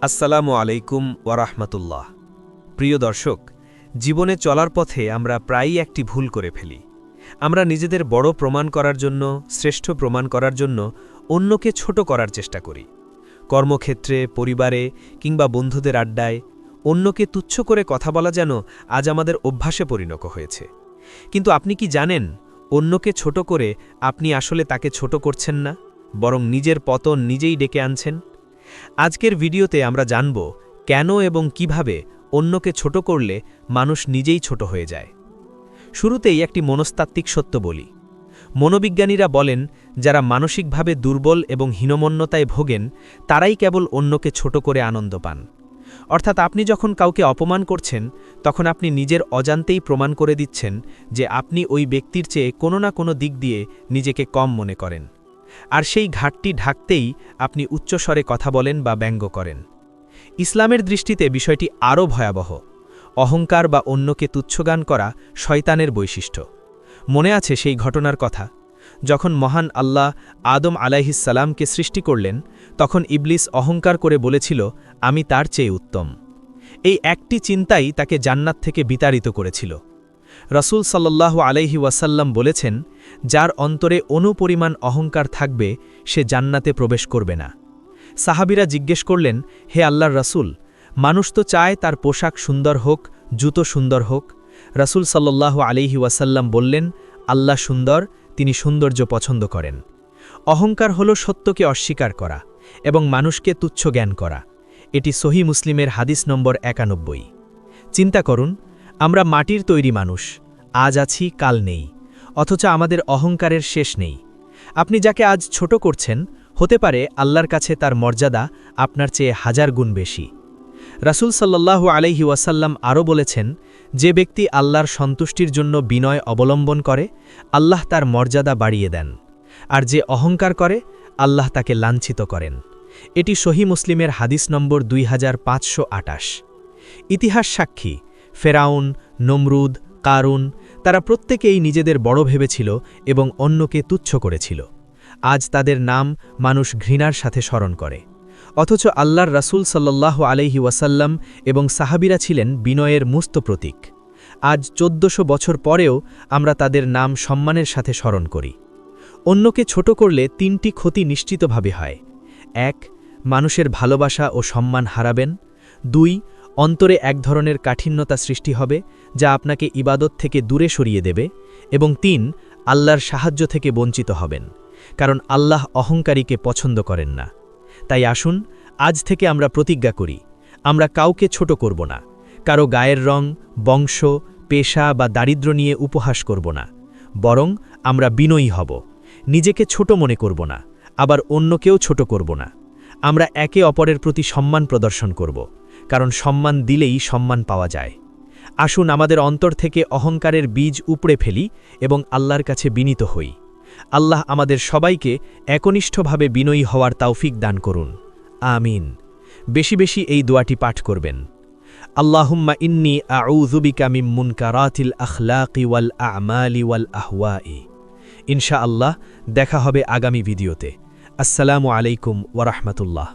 আসসালামু আলাইকুম ওয়ারাহমাতুল্লাহ। প্রিয় দর্শক, জীবনে চলার পথে আমরা প্রায়ই একটি ভুল করে ফেলি। আমরা নিজেদের বড় প্রমাণ করার জন্য, শ্রেষ্ঠ প্রমাণ করার জন্য অন্যকে ছোট করার চেষ্টা করি। কর্মক্ষেত্রে, পরিবারে কিংবা বন্ধুদের আড্ডায় অন্যকে তুচ্ছ করে কথা বলা যেন আজ আমাদের অভ্যাসে পরিণত হয়েছে। কিন্তু আপনি কি জানেন, অন্যকে ছোট করে আপনি আসলে তাকে ছোট করছেন না, বরং নিজের পতন নিজেই ডেকে আনছেন? আজকের ভিডিওতে আমরা জানব কেন এবং কিভাবে অন্যকে ছোট করলে মানুষ নিজেই ছোট হয়ে যায়। শুরুতেই একটি মনস্তাত্ত্বিক সত্য বলি। মনোবিজ্ঞানীরা বলেন, যারা মানসিকভাবে দুর্বল এবং হীনমন্যতায় ভোগেন তারাই কেবল অন্যকে ছোট করে আনন্দ পান। অর্থাৎ আপনি যখন কাউকে অপমান করছেন, তখন আপনি নিজের অজান্তেই প্রমাণ করে দিচ্ছেন যে আপনি ওই ব্যক্তির চেয়ে কোনো না কোনো দিক দিয়ে নিজেকে কম মনে করেন। আর সেই ঘাটতি ঢাকতেই আপনি উচ্চস্বরে কথা বলেন বা ব্যঙ্গ করেন। ইসলামের দৃষ্টিতে বিষয়টি আরও ভয়াবহ। অহংকার বা অন্যকে তুচ্ছগান করা শয়তানের বৈশিষ্ট্য। মনে আছে সেই ঘটনার কথা, যখন মহান আল্লাহ আদম আলাইহিসসালামকে সৃষ্টি করলেন, তখন ইবলিস অহংকার করে বলেছিল, আমি তার চেয়ে উত্তম। এই একটি চিন্তাই তাকে জান্নাত থেকে বিতাড়িত করেছিল। রাসূল সাল্লাল্লাহু আলাইহি ওয়াসাল্লাম বলেছেন, যার অন্তরে অনুপরিমাণ অহংকার থাকবে সে জান্নাতে প্রবেশ করবে না। সাহাবীরা জিজ্ঞেস করলেন, হে আল্লাহর রাসূল, মানুষ তো চায় তার পোশাক সুন্দর হোক, জুতো সুন্দর হোক। রাসূল সাল্লাল্লাহু আলাইহি ওয়াসাল্লাম বললেন, আল্লাহ সুন্দর, তিনি সৌন্দর্য পছন্দ করেন। অহংকার হল সত্যকে অস্বীকার করা এবং মানুষকে তুচ্ছ জ্ঞান করা। এটি সহিহ মুসলিমের হাদিস নম্বর 91। চিন্তা করুন, আমরা মাটির তৈরি মানুষ, আজ আছি কাল নেই, অথচ আমাদের অহংকারের শেষ নেই। আপনি যাকে আজ ছোট করছেন, হতে পারে আল্লাহর কাছে তার মর্যাদা আপনার চেয়ে 1000 গুণ বেশি। রাসূল সাল্লাল্লাহু আলাইহি ওয়াসাল্লাম আরও বলেছেন, যে ব্যক্তি আল্লাহর সন্তুষ্টির জন্য বিনয় অবলম্বন করে, আল্লাহ তার মর্যাদা বাড়িয়ে দেন, আর যে অহংকার করে, আল্লাহ তাকে লাঞ্ছিত করেন। এটি সহিহ মুসলিমের হাদিস নম্বর 2528। ইতিহাস সাক্ষী, ফেরাউন, নমরুদ, কারুন, তারা প্রত্যেকেই নিজেদের বড় ভেবেছিল এবং অন্যকে তুচ্ছ করেছিল। আজ তাদের নাম মানুষ ঘৃণার সাথে স্মরণ করে। অথচ আল্লাহর রাসূল সাল্লাল্লাহু আলাইহি ওয়াসাল্লাম এবং সাহাবীরা ছিলেন বিনয়ের মুস্ত প্রতীক। আজ 1400 বছর পরেও আমরা তাদের নাম সম্মানের সাথে স্মরণ করি। অন্যকে ছোট করলে 3টি ক্ষতি নিশ্চিতভাবে হয়। 1. মানুষের ভালোবাসা ও সম্মান হারাবেন। 2. অন্তরে এক ধরনের কাঠিন্যতা সৃষ্টি হবে, যা আপনাকে ইবাদত থেকে দূরে সরিয়ে দেবে। এবং 3. আল্লাহর সাহায্য থেকে বঞ্চিত হবেন, কারণ আল্লাহ অহংকারীকে পছন্দ করেন না। তাই আসুন, আজ থেকে আমরা প্রতিজ্ঞা করি, আমরা কাউকে ছোট করব না, কারো গায়ের রং, বংশ, পেশা বা দারিদ্র্য নিয়ে উপহাস করব না। বরং আমরা বিনয়ী হব, নিজেকে ছোট মনে করব না, আবার অন্যকেও ছোট করব না। আমরা একে অপরের প্রতি সম্মান প্রদর্শন করব, কারণ সম্মান দিলেই সম্মান পাওয়া যায়। আসুন আমাদের অন্তর থেকে অহংকারের বীজ উপড়ে ফেলি এবং আল্লাহর কাছে বিনীত হই। আল্লাহ আমাদের সবাইকে একনিষ্ঠভাবে বিনয়ী হওয়ার তৌফিক দান করুন। আমিন। বেশি বেশি এই দোয়াটি পাঠ করবেন। আল্লাহুম্মা ইন্নী আউযু বিকা মিন মুনকারাতিল আখলাকি ওয়াল আমালি ওয়াল আহওয়াই। ইনশাআল্লাহ দেখা হবে আগামী ভিডিওতে। আসসালামু আলাইকুম ওয়া রাহমাতুল্লাহ।